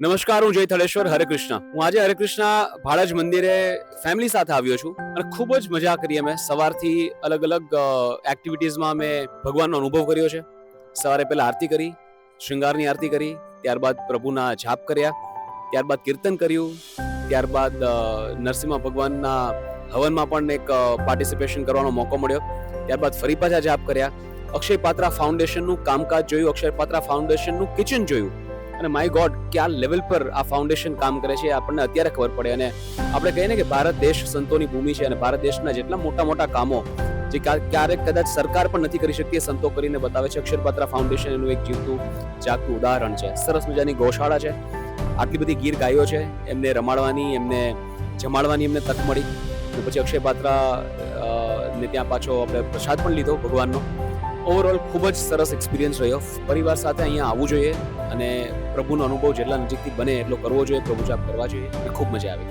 નમસ્કાર, હું જય થળેશ્વર. હરે કૃષ્ણ. હું આજે હરે કૃષ્ણ ભાડજ મંદિરે ફેમિલી સાથે આવ્યો છું અને ખૂબ જ મજા કરી. અમે સવારથી અલગ અલગ એક્ટિવિટીઝમાં અમે ભગવાનનો અનુભવ કર્યો છે. સવારે પહેલા આરતી કરી, શૃંગારની આરતી કરી, ત્યારબાદ પ્રભુના જાપ કર્યા, ત્યારબાદ કીર્તન કર્યું, ત્યારબાદ નરસિંહ ભગવાનના હવનમાં પણ એક પાર્ટિસિપેશન કરવાનો મોકો મળ્યો. ત્યારબાદ ફરી પાછા જાપ કર્યા. અક્ષય પાત્રા ફાઉન્ડેશનનું કામકાજ જોયું, અક્ષય પાત્રા ફાઉન્ડેશનનું કિચન જોયું અને માય ગોડ, કયા લેવલ પર આ ફાઉન્ડેશન કામ કરે છે આપણને અત્યારે ખબર પડે. અને આપણે કહીએ ને કે ભારત દેશ સંતોની ભૂમિ છે અને ભારત દેશના જેટલા મોટા મોટા કામો જે ક્યારેક કદાચ સરકાર પણ નથી કરી શકતી, સંતો કરીને બતાવે છે. અક્ષરપાત્રા ફાઉન્ડેશન એનું એક જીવતું જાગતું ઉદાહરણ છે. સરસ મજાની ગૌશાળા છે, આટલી બધી ગીર ગાયો છે, એમને રમાડવાની, એમને જમાડવાની એમને તક મળી. અને પછી અક્ષયપાત્રા ને ત્યાં પાછો આપણે પ્રસાદ પણ લીધો ભગવાનનો. ઓવરઓલ ખૂબ જ સરસ એક્સપિરિયન્સ રહ્યો. પરિવાર સાથે અહીંયા આવવું જોઈએ અને પ્રભુનો અનુભવ જેટલા નજીકથી બને એટલો કરવો જોઈએ, પ્રભુ જાપ કરવા જોઈએ. ખૂબ મજા આવી.